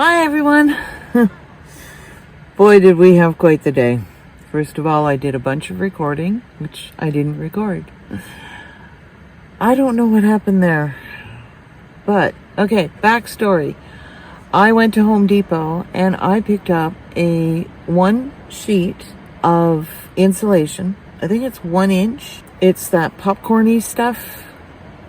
Hi everyone. Boy, did we have quite the day. First of all, I did a bunch of recording, which I didn't record. I don't know what happened there. But, okay, backstory. I went to Home Depot and I picked up a 1 sheet of insulation. I think it's 1 inch. It's that popcorny stuff.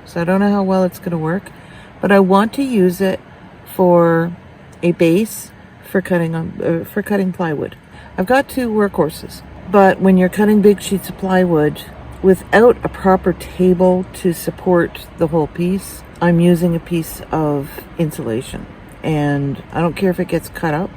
So I don't know how well it's going to work. But I want to use it for a base for cutting plywood. I've got 2 workhorses, but when you're cutting big sheets of plywood without a proper table to support the whole piece, I'm using a piece of insulation. And I don't care if it gets cut up.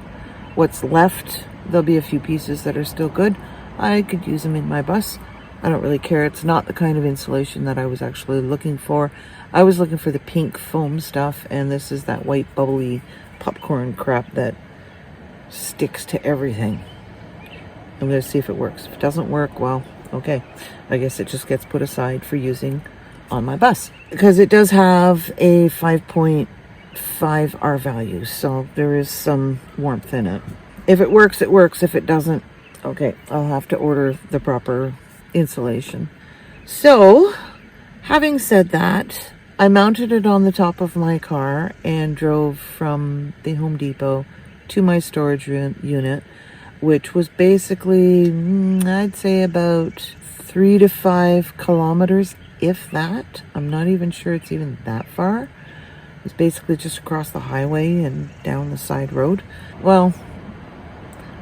What's left, there'll be a few pieces that are still good. I could use them in my bus. I don't really care. It's not the kind of insulation that I was actually looking for. I was looking for the pink foam stuff, and this is that white bubbly popcorn crap that sticks to everything. I'm going to see if it works. If it doesn't work, well, okay. I guess it just gets put aside for using on my bus. Because it does have a 5.5 R value, so there is some warmth in it. If it works, it works. If it doesn't, okay, I'll have to order the proper insulation. So, having said that, I mounted it on the top of my car and drove from the Home Depot to my storage unit, which was basically, I'd say about 3 to 5 kilometers, if that. I'm not even sure it's even that far. It's basically just across the highway and down the side road. Well,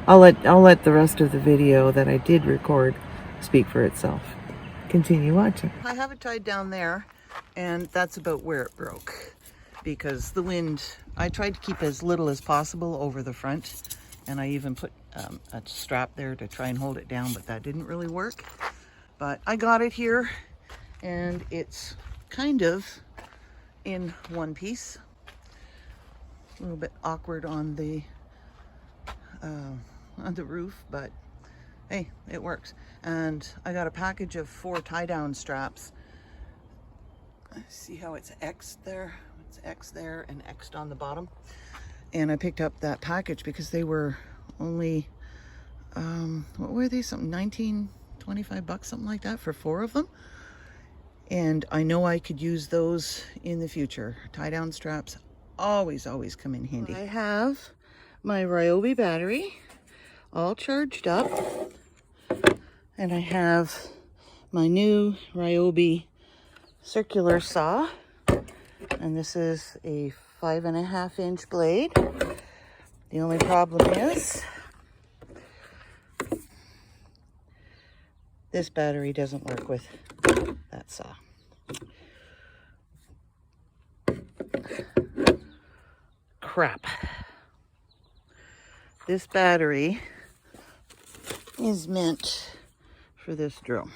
I'll let the rest of the video that I did record speak for itself. Continue watching. I have it tied down there, and that's about where it broke, because the wind, I tried to keep as little as possible over the front, and I even put a strap there to try and hold it down, but that didn't really work. But I got it here, and it's kind of in one piece. A little bit awkward on the roof, but hey, it works. And I got a package of 4 tie-down straps. See how it's X'd there? It's X there and X'd on the bottom. And I picked up that package because they were only, what were they? Something 19, 25 bucks, something like that for 4 of them. And I know I could use those in the future. Tie-down straps always come in handy. I have my Ryobi battery all charged up. And I have my new Ryobi circular saw. And this is a 5.5 inch blade. The only problem is this battery doesn't work with that saw. Crap. This battery is meant for this drill.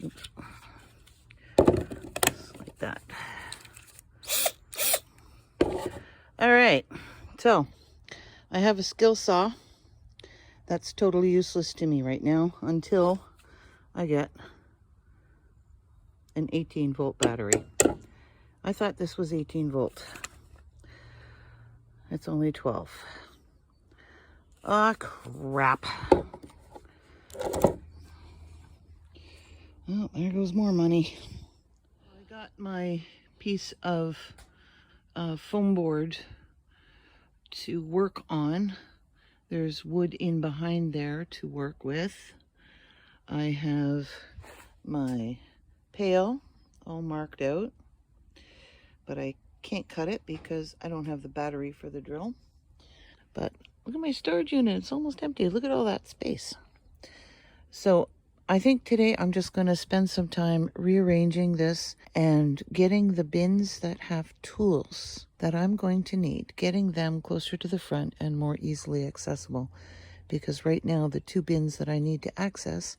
Oops. Just like that. All right, so I have a skill saw that's totally useless to me right now until I get an 18-volt battery. I thought this was 18 volt. It's only 12. Ah, crap. Oh, there goes more money. I got my piece of foam board to work on. There's wood in behind there to work with. I have my pail all marked out, but I can't cut it because I don't have the battery for the drill. But look at my storage unit, it's almost empty. Look at all that space. So I think today I'm just going to spend some time rearranging this and getting the bins that have tools that I'm going to need, getting them closer to the front and more easily accessible. Because right now the 2 bins that I need to access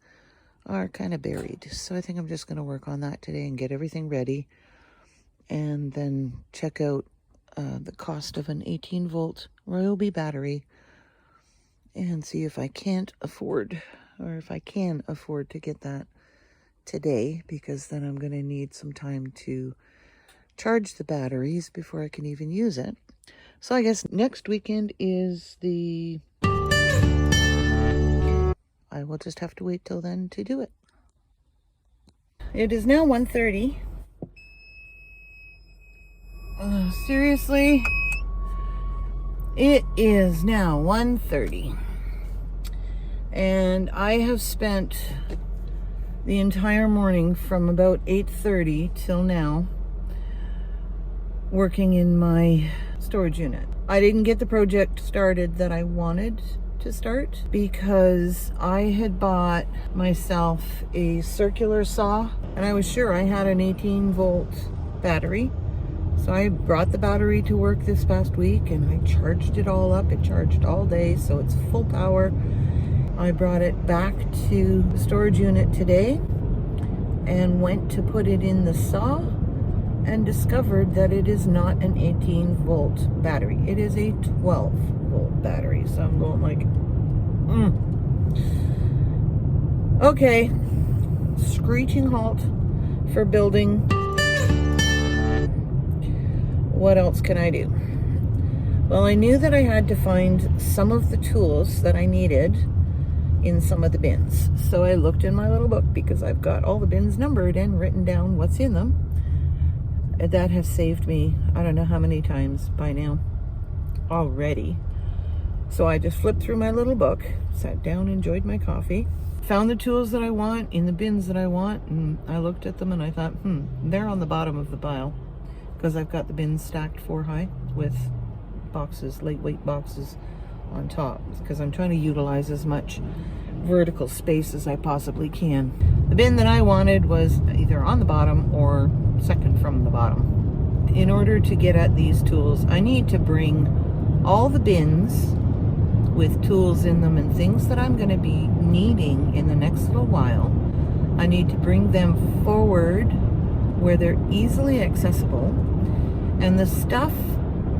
are kind of buried. So I think I'm just going to work on that today and get everything ready. And then check out the cost of an 18-volt Ryobi battery and see if I can't afford, or if I can afford to get that today, because then I'm going to need some time to charge the batteries before I can even use it. So I guess next weekend is the... I will just have to wait till then to do it. It is now 1:30. Seriously? It is now 1:30. And I have spent the entire morning from about 8:30 till now working in my storage unit. I didn't get the project started that I wanted to start because I had bought myself a circular saw and I was sure I had an 18-volt battery. So I brought the battery to work this past week and I charged it all up. It charged all day, so it's full power. I brought it back to the storage unit today and went to put it in the saw and discovered that it is not an 18-volt battery. It is a 12-volt battery. So I'm going like, Okay, screeching halt for building. What else can I do? Well, I knew that I had to find some of the tools that I needed in some of the bins. So I looked in my little book because I've got all the bins numbered and written down what's in them. That has saved me, I don't know how many times by now already. So I just flipped through my little book, sat down, enjoyed my coffee, found the tools that I want in the bins that I want, and I looked at them and I thought, they're on the bottom of the pile because I've got the bins stacked 4 high with boxes, lightweight boxes on top, because I'm trying to utilize as much vertical space as I possibly can. The bin that I wanted was either on the bottom or second from the bottom. In order to get at these tools, I need to bring all the bins with tools in them and things that I'm going to be needing in the next little while. I need to bring them forward where they're easily accessible, and the stuff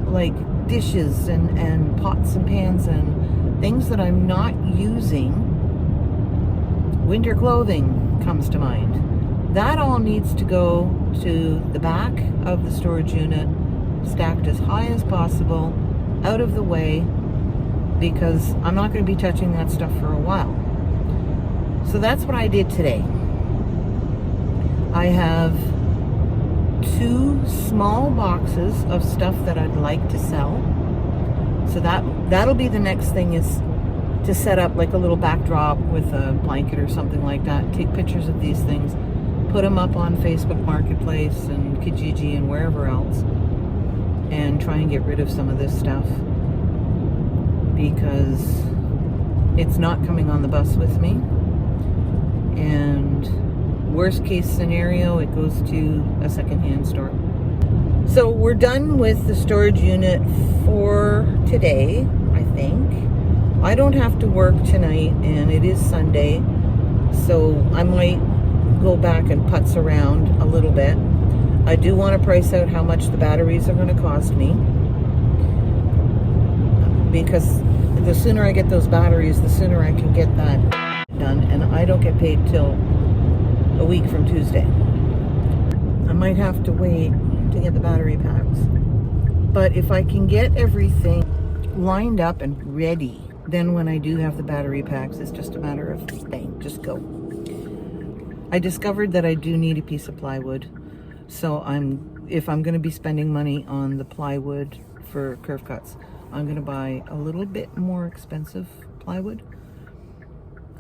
like dishes and pots and pans and things that I'm not using, winter clothing comes to mind. That all needs to go to the back of the storage unit, stacked as high as possible, out of the way, because I'm not going to be touching that stuff for a while. So that's what I did today. I have 2 small boxes of stuff that I'd like to sell. So that'll be the next thing, is to set up like a little backdrop with a blanket or something like that. Take pictures of these things, put them up on Facebook Marketplace and Kijiji and wherever else, and try and get rid of some of this stuff, because it's not coming on the bus with me. And worst case scenario, it goes to a secondhand store. So we're done with the storage unit for today, I think. I don't have to work tonight, and it is Sunday, so I might go back and putz around a little bit. I do want to price out how much the batteries are going to cost me, because the sooner I get those batteries, the sooner I can get that done, and I don't get paid till a week from Tuesday. I might have to wait to get the battery packs, but if I can get everything lined up and ready, then when I do have the battery packs, it's just a matter of bang, just go. I discovered that I do need a piece of plywood, so if I'm going to be spending money on the plywood for curve cuts, I'm going to buy a little bit more expensive plywood.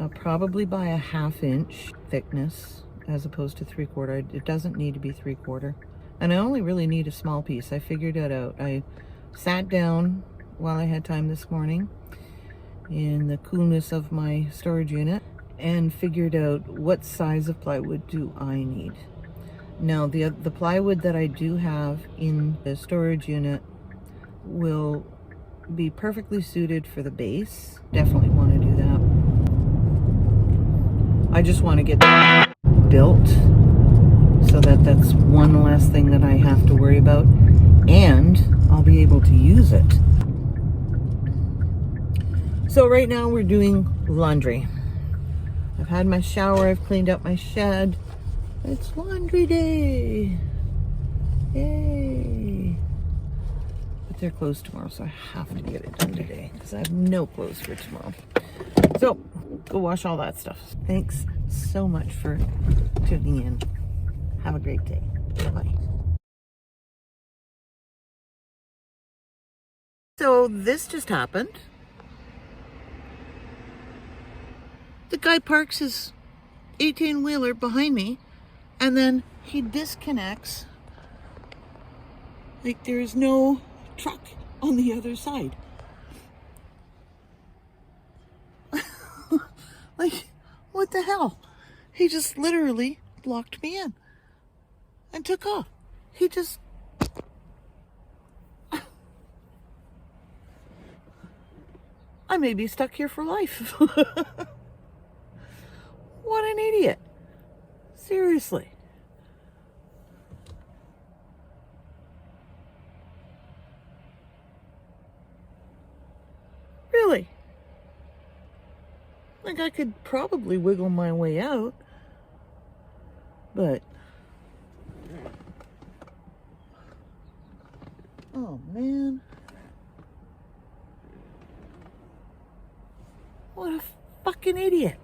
I'll probably buy a 1/2 inch thickness as opposed to 3/4. It doesn't need to be 3/4. And I only really need a small piece. I figured it out. I sat down while I had time this morning in the coolness of my storage unit and figured out what size of plywood do I need. Now the plywood that I do have in the storage unit will be perfectly suited for the base. Definitely want to do that. I just want to get that built so that that's one less thing that I have to worry about, and I'll be able to use it. So right now we're doing laundry. I've had my shower, I've cleaned up my shed. It's laundry day. Yay! But they're closed tomorrow, so I have to get it done today because I have no clothes for tomorrow. So, go wash all that stuff. Thanks so much for tuning in. Have a great day. Bye. So, this just happened. The guy parks his 18-wheeler behind me, and then he disconnects. Like there's no truck on the other side. Like, what the hell? He just literally blocked me in and took off. He just... I may be stuck here for life. What an idiot. Seriously. Really? Like, I could probably wiggle my way out, but... Oh, man. What a fucking idiot.